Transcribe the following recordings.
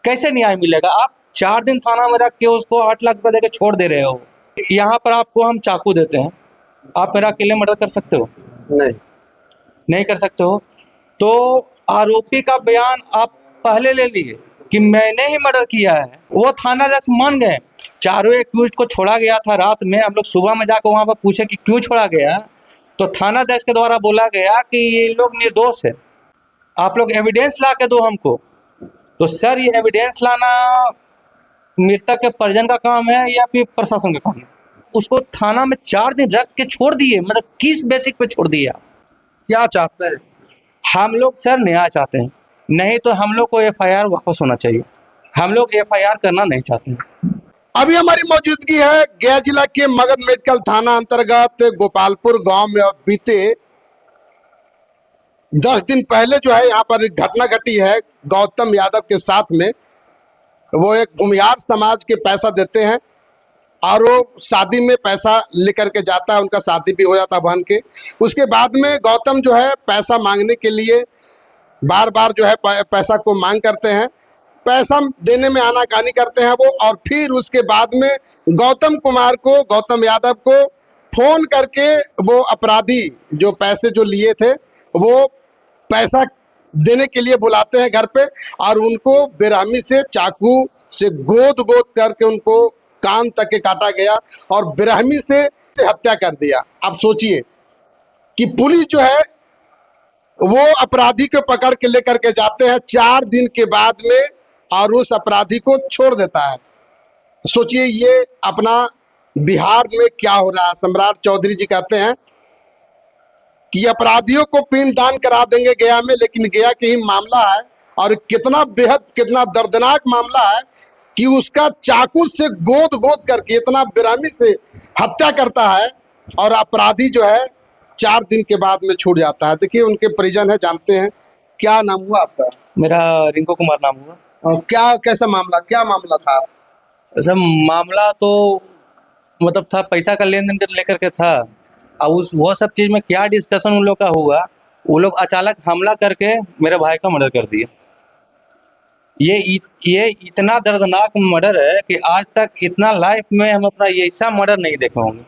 कैसे न्याय मिलेगा? आप 4 दिन थाना में रख के उसको 8 लाख रुपए देके छोड़ दे रहे हो। यहाँ पर आपको हम चाकू देते हैं, आप मेरा अकेले मर्डर कर सकते हो? नहीं। नहीं कर सकते हो। तो आरोपी का बयान आप पहले ले लिए कि मैंने ही मर्डर किया है, वो थाना अध्यक्ष मान गए। चारों एक्यूज को छोड़ा गया था रात में, हम लोग सुबह में जाकर वहां पर पूछे कि क्यों छोड़ा गया, तो थाना अध्यक्ष के द्वारा बोला गया कि ये लोग निर्दोष है, आप लोग एविडेंस ला के दो हमको। तो सर, ये एविडेंस लाना मृतक के परिजन का काम है या फिर प्रशासन का काम है? उसको थाना में 4 दिन रख के छोड़ दिए, मतलब किस बेसिक पे छोड़ दिया? क्या चाहते हैं? हम लोग सर न्याय चाहते हैं, नहीं तो हम लोग को एफआईआर वापस होना चाहिए। हम लोग एफआईआर करना नहीं चाहते हैं। अभी हमारी मौजूदगी है गया जिला के मगध मेडिकल थाना अंतर्गत गोपालपुर गांव में। बीते 10 दिन पहले जो है यहाँ पर एक घटना घटी है गौतम यादव के साथ में। वो एक भूमिहार समाज के पैसा देते हैं और वो शादी में पैसा लेकर के जाता है, उनका शादी भी हो जाता है बहन के। उसके बाद में गौतम जो है पैसा मांगने के लिए बार बार जो है पैसा को मांग करते हैं, पैसा देने में आनाकानी करते हैं वो। और फिर उसके बाद में गौतम यादव को फोन करके वो अपराधी जो पैसे जो लिए थे वो पैसा देने के लिए बुलाते हैं घर पे, और उनको बेरहमी से चाकू से गोद करके उनको कान तक के काटा गया और बेरहमी से हत्या कर दिया। अब सोचिए कि पुलिस जो है वो अपराधी को पकड़ के लेकर के जाते हैं 4 दिन के बाद में और उस अपराधी को छोड़ देता है। सोचिए ये अपना बिहार में क्या हो रहा है। सम्राट चौधरी जी कहते हैं कि अपराधियों को पिंडदान करा देंगे गया में, लेकिन गया के ही मामला है और कितना दर्दनाक मामला है कि उसका चाकू से गोद करके इतना बेरहमी से हत्या करता है और अपराधी जो है 4 दिन के बाद में छूट जाता है। देखिए उनके परिजन है, जानते हैं। क्या नाम हुआ आपका? मेरा रिंकू कुमार नाम हुआ। और कैसा मामला, क्या मामला था? अच्छा, मामला तो मतलब था पैसा का लेन देन लेकर के था। अब वो सब चीज में क्या डिस्कशन उन लोग का हुआ, वो लोग अचानक हमला करके मेरे भाई का मर्डर कर दिया। ये इतना दर्दनाक मर्डर है कि आज तक इतना लाइफ में हम अपना ऐसा मर्डर नहीं देखे होंगे।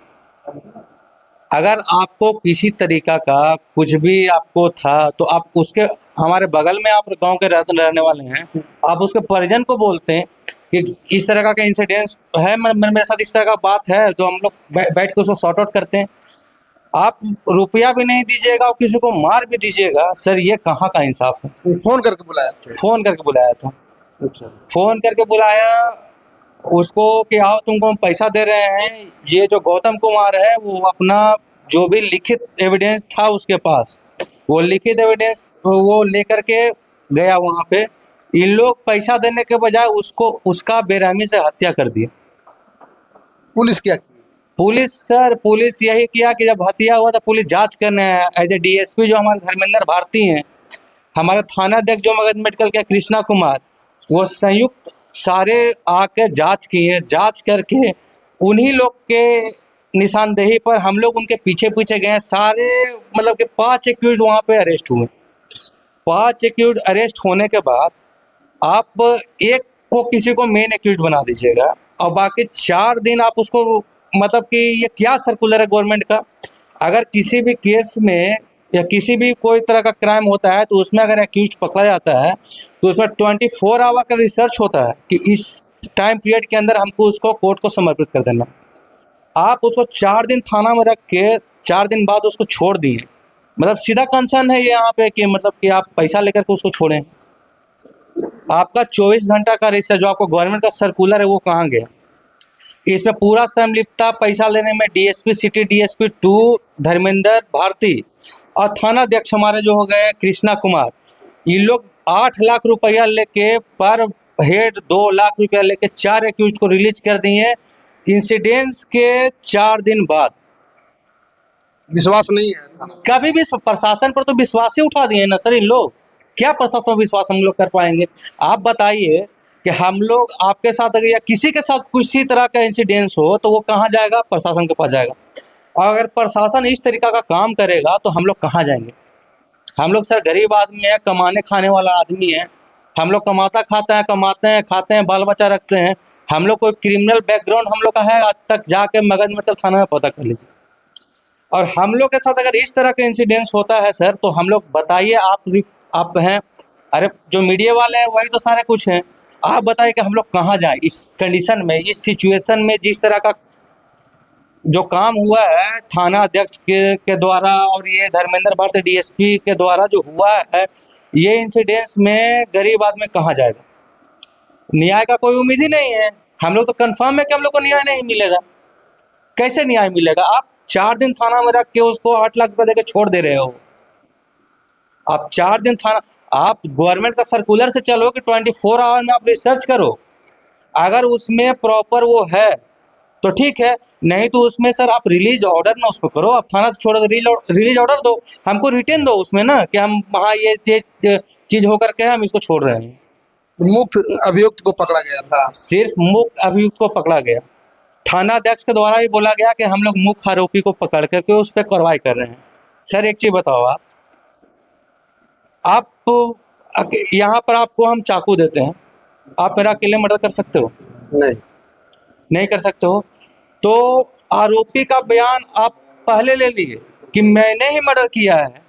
अगर आपको किसी तरीका का कुछ भी आपको था तो आप उसके, हमारे बगल में आप गांव के रहने वाले हैं, आप उसके परिजन को बोलते हैं कि इस तरह का इंसिडेंस है, मेरे साथ इस तरह का बात है, तो हम लोग बैठ के उसको सॉर्ट आउट करते हैं। आप रुपया भी नहीं दीजिएगा और किसी को मार भी दीजिएगा। सर, ये कहाँ का इंसाफ है? फोन करके बुलाया था? फोन करके बुलाया था। अच्छा। फोन करके बुलाया उसको कि आओ तुमको हम पैसा दे रहे हैं। ये जो गौतम कुमार है वो अपना जो भी लिखित एविडेंस था उसके पास, वो लिखित एविडेंस वो लेकर के गया वहां पे। इन लोग पैसा देने के बजाय उसका बेरहमी से हत्या कर दिया। पुलिस क्या की? पुलिस यही किया कि जब हत्या हुआ तो पुलिस जांच करने आया। एज ए डीएसपी जो हमारे धर्मेंद्र भारती हैं, हमारे थाना अध्यक्ष जो मगध मेडिकल के कृष्णा कुमार, वो संयुक्त सारे आके जांच किए। जांच करके उन्हीं लोग के निशानदेही पर हम लोग उनके पीछे गए सारे, मतलब कि 5 एक्यूज वहां पे अरेस्ट हुए। 5 एक्यूज अरेस्ट होने के बाद आप एक को किसी को मेन एक्यूज बना दीजिएगा और बाकी 4 दिन आप उसको, मतलब कि ये क्या सर्कुलर है गवर्नमेंट का? अगर किसी भी केस में या किसी भी कोई तरह का क्राइम होता है तो उसमें अगर एक्यूज पकड़ा जाता है तो उसमें 24 आवर का रिसर्च होता है कि इस टाइम पीरियड के अंदर हमको उसको कोर्ट को समर्पित कर देना। आप उसको 4 दिन थाना में रख के 4 दिन बाद उसको छोड़ दिए, मतलब सीधा कंसर्न है ये यहाँ पे कि मतलब कि आप पैसा लेकर के उसको छोड़ें। आपका 24 घंटा का रिसर्च जो आपको गवर्नमेंट का सर्कुलर है वो कहाँ गया? इसमें पूरा संलिप्तता पैसा लेने में DSP city, DSP 2 Dharmendra Bharti और थाना अध्यक्ष हमारे जो हो गए कृष्णा कुमार, ये लोग 8 लाख रुपया लेके पर हेड 2 लाख रुपया लेके 4 एक्यूज को रिलीज कर दिए इंसिडेंस के 4 दिन बाद। विश्वास नहीं है कभी भी प्रशासन पर तो विश्वास ही उठा दिए ना सर इन लोग। क्या प्रशासन पर विश्वास हम लोग कर पाएंगे? आप बताइए कि हम लोग आपके साथ अगर या किसी के साथ किसी तरह का इंसिडेंस हो तो वो कहाँ जाएगा? प्रशासन के पास जाएगा। और अगर प्रशासन इस तरीका का काम करेगा तो हम लोग कहाँ जाएंगे? हम लोग सर गरीब आदमी है, कमाने खाने वाला आदमी है, हम लोग कमाते हैं खाते हैं, बाल बच्चा रखते हैं। हम लोग कोई क्रिमिनल बैकग्राउंड हम लोग का है आज तक जाके मगध मेटल थाना में पता कर लीजिए। और हम लोग के साथ अगर इस तरह का इंसिडेंस होता है सर, तो हम लोग बताइए, आप हैं, अरे जो मीडिया वाले हैं वही तो सारे कुछ हैं। आप बताइए कि हम लोग कहाँ जाएं इस कंडीशन में, इस सिचुएशन में, जिस तरह का जो काम हुआ है थाना अध्यक्ष के द्वारा और ये धर्मेंद्र भारती डीएसपी के द्वारा जो हुआ है, ये इंसिडेंस में गरीब आदमी कहाँ जाएगा? न्याय का कोई उम्मीद ही नहीं है। हम लोग तो कंफर्म है कि हम लोग को न्याय नहीं मिलेगा। कैसे न्याय मिलेगा? आप 4 दिन थाना में रख के उसको 8 लाख रुपए देके छोड़ दे रहे हो। आप 4 दिन थाना, आप गवर्नमेंट का सर्कुलर से चलो कि 24 आवर में आप रिसर्च करो, अगर उसमें प्रॉपर वो है तो ठीक है, नहीं तो उसमें सर आप रिलीज ऑर्डर ना उसको करो, आप थाना से छोड़ो, रिलीज ऑर्डर दो, हमको रिटेन दो उसमें ना कि हम वहाँ ये चीज होकर के हम इसको छोड़ रहे हैं। मुख्य अभियुक्त को पकड़ा गया था। सिर्फ मुख्य अभियुक्त को पकड़ा गया, थाना अध्यक्ष के द्वारा भी बोला गया कि हम लोग मुख्य आरोपी को पकड़ करके उस पर कार्रवाई कर रहे हैं। सर एक चीज बताओ, आप यहाँ पर आपको हम चाकू देते हैं, आप मेरा अकेले मर्डर कर सकते हो? नहीं कर सकते हो। तो आरोपी का बयान आप पहले ले लिए कि मैंने ही मर्डर किया है,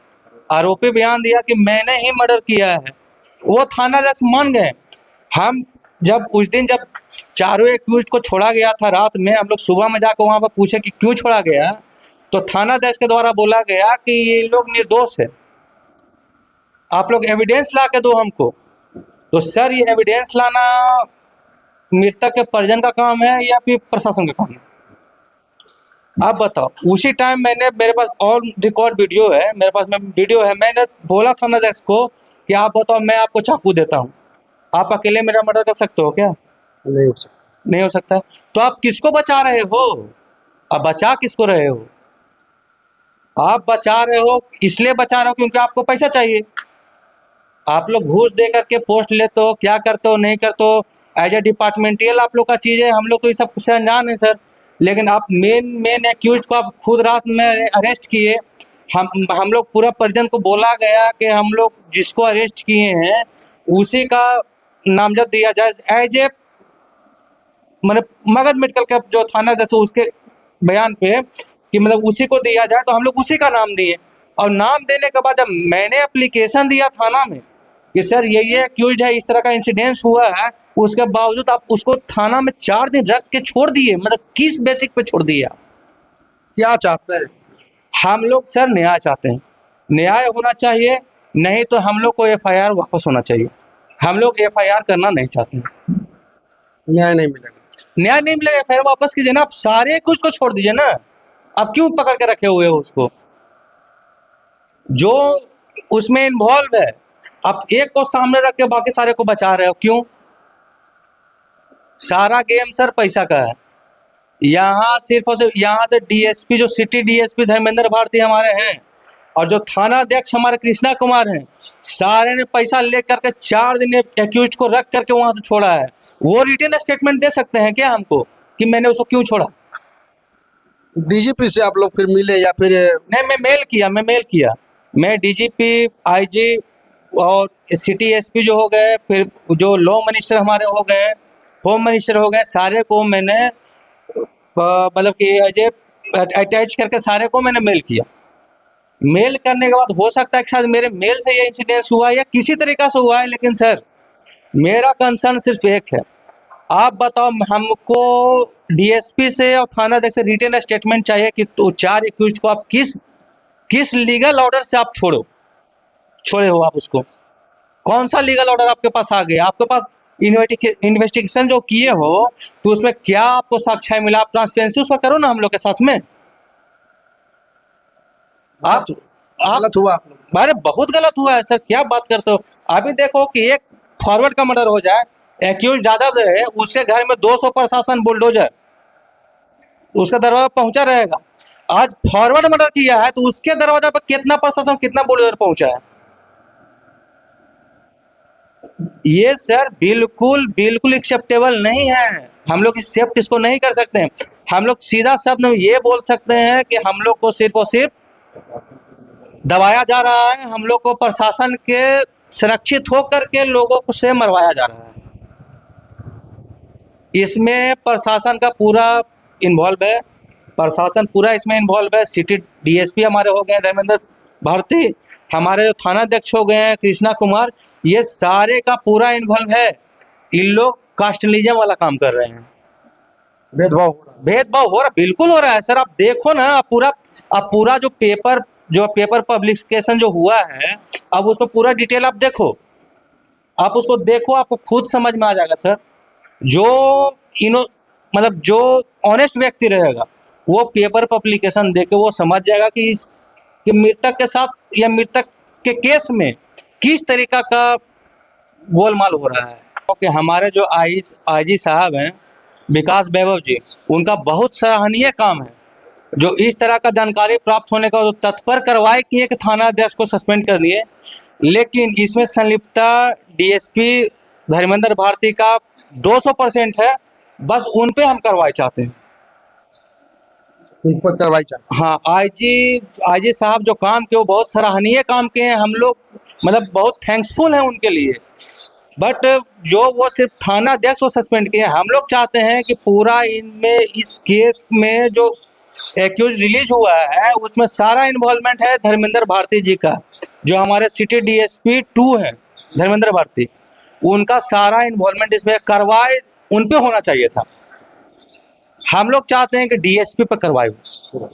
आरोपी बयान दिया कि मैंने ही मर्डर किया है, वो थाना अध्यक्ष मान गए। हम जब उस दिन जब चारों एक्यूज्ड को छोड़ा गया था रात में, हम लोग सुबह में जाकर वहां पर पूछे कि क्यों छोड़ा गया, तो थाना अध्यक्ष के द्वारा बोला गया कि ये लोग निर्दोष है, आप लोग एविडेंस ला के दो हमको। तो सर ये एविडेंस लाना मृतक के परिजन का काम है या फिर प्रशासन का काम है? आप बताओ। उसी टाइम मेरे पास ऑन रिकॉर्ड वीडियो है, मैंने बोला थाना अध्यक्ष को कि आप बताओ, मैं आपको चाकू देता हूँ, आप अकेले मेरा मर्डर कर सकते हो क्या? नहीं हो सकता। तो आप किसको बचा रहे हो? आप बचा किसको रहे हो? आप बचा रहे हो इसलिए बचा रहे हो क्योंकि आपको पैसा चाहिए। आप लोग घूस दे करके पोस्ट लेते हो, क्या करते हो नहीं करते हो, एज ए डिपार्टमेंटियल आप लोग का चीज़ है, हम लोग तो ये सब से अनजान है सर। लेकिन आप मेन एक्यूज को आप खुद रात में अरेस्ट किए। हम लोग पूरा परिजन को बोला गया कि हम लोग जिसको अरेस्ट किए हैं उसी का नामजद दिया जाए एज ए, मतलब मगध मेडिकल का जो थाना अध्यक्ष उसके बयान पे कि मतलब उसी को दिया जाए, तो हम लोग उसी का नाम दिए। और नाम देने के बाद जब मैंने एप्लीकेशन दिया थाना में कि सर ये एक्यूज्ड है, इस तरह का इंसिडेंस हुआ है, उसके बावजूद आप उसको थाना में 4 दिन रख के छोड़ दिए, मतलब किस बेसिक पे छोड़ दिया? क्या चाहते हैं? हम लोग सर न्याय चाहते हैं, न्याय होना चाहिए, नहीं तो हम लोग को एफआईआर वापस होना चाहिए। हम लोग एफआईआर करना नहीं चाहते हैं। न्याय नहीं मिलेगा, एफआईआर वापस कीजिए ना, आप सारे कुछ को छोड़ दीजिए ना। आप क्यों पकड़ के रखे हुए हो उसको? जो उसमें इन्वॉल्व है, आप एक को सामने रख के बाकी सारे को बचा रहे हो, क्यों? सारा गेम सर पैसा का है। यहाँ सिर्फ और सिर्फ यहाँ से डीएसपी, जो सिटी डीएसपी धर्मेंद्र भारती हमारे हैं और जो थाना अध्यक्ष हमारे कृष्णा कुमार हैं, सारे ने पैसा ले करके 4 दिन एक्यूज को रख करके वहां से छोड़ा है। वो रिटन स्टेटमेंट दे सकते हैं क्या हमको कि मैंने उसको क्यों छोड़ा? डीजीपी से आप लोग फिर मिले या फिर? नहीं, मैं मेल किया। मैं डीजीपी, आईजी और सिटी एसपी जो हो गए, फिर जो लॉ मिनिस्टर हमारे हो गए, होम मिनिस्टर हो गए, सारे को मैंने मतलब कि अटैच करके सारे को मैंने मेल किया। मेल करने के बाद हो सकता है कि शायद मेरे मेल से ये इंसिडेंस हुआ या किसी तरीका से हुआ है, लेकिन सर मेरा कंसर्न सिर्फ एक है, आप बताओ हमको डीएसपी से और थाना अध्यक्ष से रिटन स्टेटमेंट चाहिए कि तो 4 एक्यूज्ड को आप किस लीगल ऑर्डर से आप छोड़े हो, आप उसको कौन सा लीगल ऑर्डर आपके पास आ गया? आपके पास इन्वेस्टिगेशन जो किए हो तो उसमें क्या आपको साक्ष्य मिला? आप ट्रांसपेरेंसी उसका करो ना हम लोग के साथ में। आप गलत हुआ आप लोग। अरे बहुत गलत हुआ है सर, क्या बात करते हो? अभी देखो कि एक फॉरवर्ड का मर्डर हो जाए, एक्यूज ज्यादा है, उसके घर में 200 प्रशासन बुलडोजर उसका दरवाजा पहुंचा रहेगा। आज फॉरवर्ड मर्डर किया है तो उसके दरवाजा पर कितना प्रशासन, कितना बुलडोजर पहुंचा है? ये सर बिल्कुल एक्सेप्टेबल नहीं है। हम लोग एक्सेप्ट इसको नहीं कर सकते हैं। हम लोग सीधा शब्द में ये बोल सकते हैं कि हम लोग को सिर्फ और सिर्फ दबाया जा रहा है, हम लोग को प्रशासन के संरक्षित होकर के लोगों को से मरवाया जा रहा है। इसमें प्रशासन का पूरा इन्वॉल्व है, प्रशासन पूरा इसमें इन्वॉल्व है। सिटी डीएसपी हमारे हो गए हैं धर्मेंद्र भारती, हमारे जो थाना अध्यक्ष हो गए हैं कृष्णा कुमार, ये सारे का पूरा इन्वॉल्व है। इन लोग कास्टलिज्म वाला काम कर रहे हैं, भेदभाव हो रहा है। भेदभाव हो रहा, बिल्कुल हो रहा है सर। आप देखो ना, अब पूरा जो पेपर पब्लिकेशन जो हुआ है, अब उसमें पूरा डिटेल आप देखो, आप उसको देखो, आपको खुद समझ में आ जाएगा सर। जो मतलब जो ऑनेस्ट व्यक्ति रहेगा वो पेपर पब्लिकेशन देके वो समझ जाएगा कि मृतक के साथ या मृतक के केस में किस तरीका का गोलमाल हो रहा है। क्योंकि हमारे जो आईजी साहब हैं विकास वैभव जी, उनका बहुत सराहनीय काम है। जो इस तरह का जानकारी प्राप्त होने का तत्पर कार्रवाई किए कि थाना अध्यक्ष को सस्पेंड कर दिए, लेकिन इसमें संलिप्तता डीएसपी धर्मेंद्र भारती का 200% है। बस उन पे हम कार्रवाई चाहते हैं। उन पर कार्रवाई चाहिए। हाँ, आईजी साहब जो काम किए वो बहुत सराहनीय काम किए हैं। हम लोग मतलब बहुत थैंक्सफुल हैं उनके लिए। बट जो वो सिर्फ थाना अध्यक्ष को सस्पेंड किए, हम लोग चाहते हैं कि पूरा इनमें इस केस में जो एक्यूज रिलीज हुआ है उसमें सारा इन्वॉल्वमेंट है धर्मेंद्र भारती जी का। जो हमारे सिटी डीएसपी 2 है धर्मेंद्र भारती, उनका सारा इन्वॉल्वमेंट इसमें, कार्रवाई उन पे होना चाहिए था। हम लोग चाहते हैं कि डीएसपी पर कार्रवाई हो।